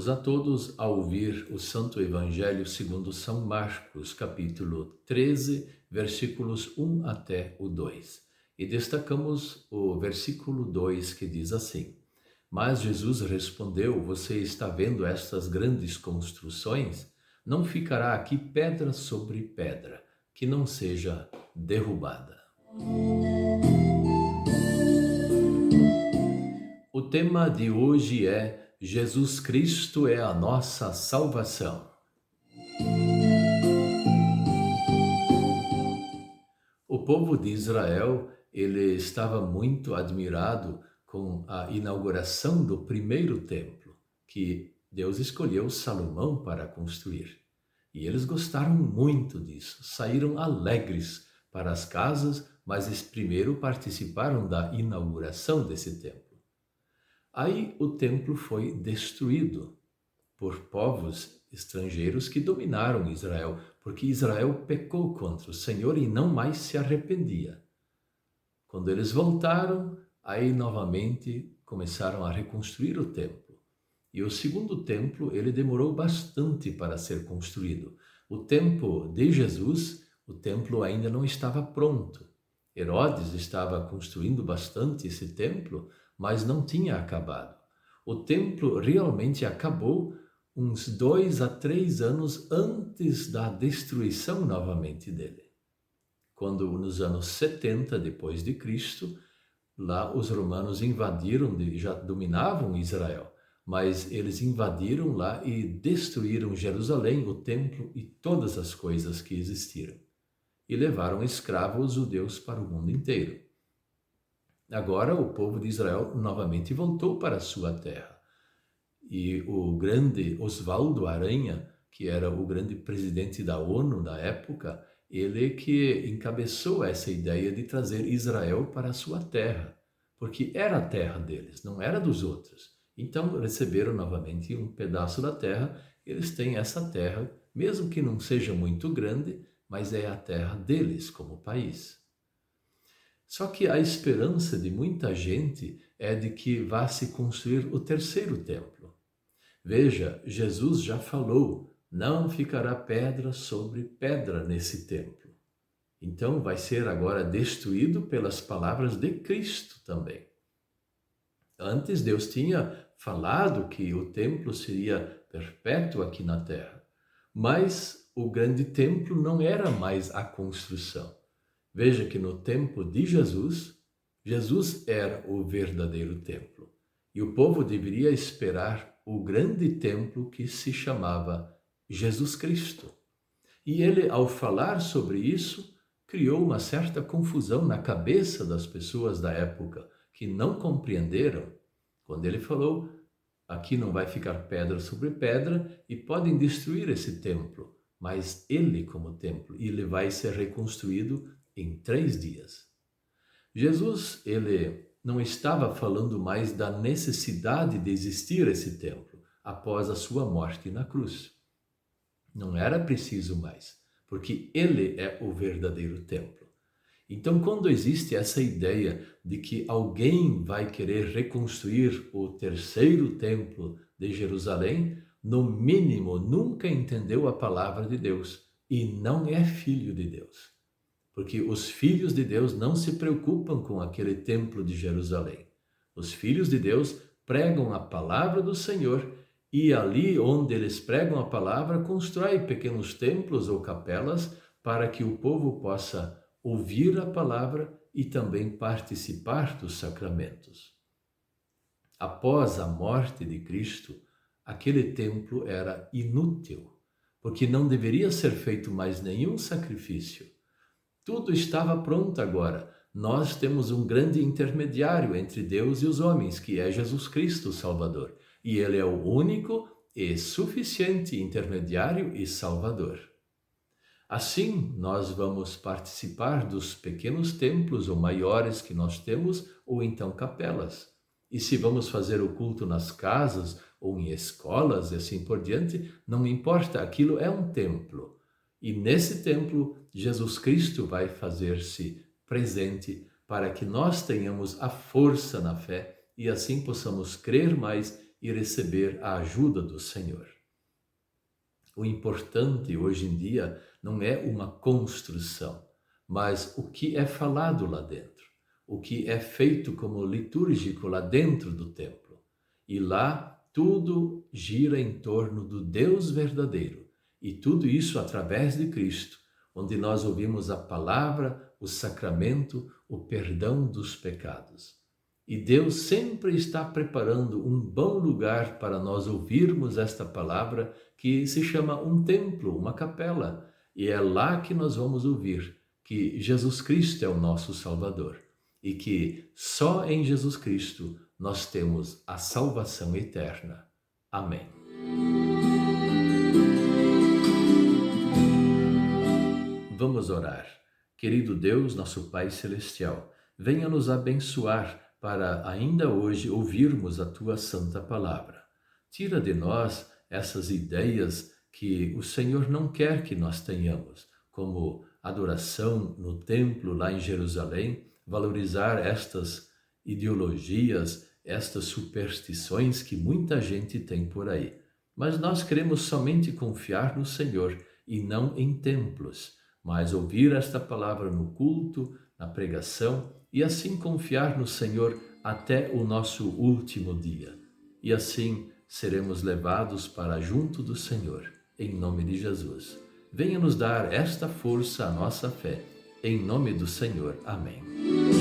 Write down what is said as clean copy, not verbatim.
Convido-vos a todos a ouvir o Santo Evangelho segundo São Marcos, capítulo 13, versículos 1 até o 2. E destacamos o versículo 2 que diz assim: Mas Jesus respondeu: Você está vendo estas grandes construções? Não ficará aqui pedra sobre pedra, que não seja derrubada. O tema de hoje é Jesus Cristo é a nossa salvação. O povo de Israel, ele estava muito admirado com a inauguração do primeiro templo, que Deus escolheu Salomão para construir. E eles gostaram muito disso, saíram alegres para as casas, mas eles primeiro participaram da inauguração desse templo. Aí o templo foi destruído por povos estrangeiros que dominaram Israel, porque Israel pecou contra o Senhor e não mais se arrependia. Quando eles voltaram, aí novamente começaram a reconstruir o templo. E o segundo templo, ele demorou bastante para ser construído. O tempo de Jesus, o templo ainda não estava pronto. Herodes estava construindo bastante esse templo, mas não tinha acabado. O templo realmente acabou uns 2 a 3 anos antes da destruição novamente dele. Quando nos anos 70 depois de Cristo, lá os romanos invadiram, já dominavam Israel, mas eles invadiram lá e destruíram Jerusalém, o templo e todas as coisas que existiram. E levaram escravos os judeus para o mundo inteiro. Agora o povo de Israel novamente voltou para a sua terra. E o grande Osvaldo Aranha, que era o grande presidente da ONU da época, ele que encabeçou essa ideia de trazer Israel para a sua terra, porque era a terra deles, não era dos outros. Então receberam novamente um pedaço da terra, eles têm essa terra, mesmo que não seja muito grande, mas é a terra deles como país. Só que a esperança de muita gente é de que vá se construir o terceiro templo. Veja, Jesus já falou, não ficará pedra sobre pedra nesse templo. Então vai ser agora destruído pelas palavras de Cristo também. Antes Deus tinha falado que o templo seria perpétuo aqui na terra, mas o grande templo não era mais a construção. Veja que no tempo de Jesus, Jesus era o verdadeiro templo. E o povo deveria esperar o grande templo que se chamava Jesus Cristo. E ele, ao falar sobre isso, criou uma certa confusão na cabeça das pessoas da época, que não compreenderam. Quando ele falou, aqui não vai ficar pedra sobre pedra e podem destruir esse templo, mas ele como templo, ele vai ser reconstruído em 3 dias. Jesus, ele não estava falando mais da necessidade de existir esse templo após a sua morte na cruz. Não era preciso mais, porque ele é o verdadeiro templo. Então, quando existe essa ideia de que alguém vai querer reconstruir o terceiro templo de Jerusalém, no mínimo nunca entendeu a palavra de Deus e não é filho de Deus. Porque os filhos de Deus não se preocupam com aquele templo de Jerusalém. Os filhos de Deus pregam a palavra do Senhor e ali onde eles pregam a palavra, constroem pequenos templos ou capelas para que o povo possa ouvir a palavra e também participar dos sacramentos. Após a morte de Cristo, aquele templo era inútil, porque não deveria ser feito mais nenhum sacrifício. Tudo estava pronto agora. Nós temos um grande intermediário entre Deus e os homens, que é Jesus Cristo, o Salvador. E ele é o único e suficiente intermediário e Salvador. Assim, nós vamos participar dos pequenos templos ou maiores que nós temos, ou então capelas. E se vamos fazer o culto nas casas ou em escolas e assim por diante, não importa, aquilo é um templo. E nesse templo, Jesus Cristo vai fazer-se presente para que nós tenhamos a força na fé e assim possamos crer mais e receber a ajuda do Senhor. O importante hoje em dia não é uma construção, mas o que é falado lá dentro, o que é feito como litúrgico lá dentro do templo. E lá tudo gira em torno do Deus verdadeiro, e tudo isso através de Cristo, onde nós ouvimos a palavra, o sacramento, o perdão dos pecados. E Deus sempre está preparando um bom lugar para nós ouvirmos esta palavra, que se chama um templo, uma capela. E é lá que nós vamos ouvir que Jesus Cristo é o nosso Salvador e que só em Jesus Cristo nós temos a salvação eterna. Amém. Vamos orar. Querido Deus, nosso Pai Celestial, venha nos abençoar para ainda hoje ouvirmos a Tua Santa Palavra. Tira de nós essas ideias que o Senhor não quer que nós tenhamos, como adoração no templo lá em Jerusalém, valorizar estas ideologias, estas superstições que muita gente tem por aí. Mas nós queremos somente confiar no Senhor e não em templos, mas ouvir esta palavra no culto, na pregação e assim confiar no Senhor até o nosso último dia. E assim seremos levados para junto do Senhor, em nome de Jesus. Venha nos dar esta força à nossa fé, em nome do Senhor. Amém.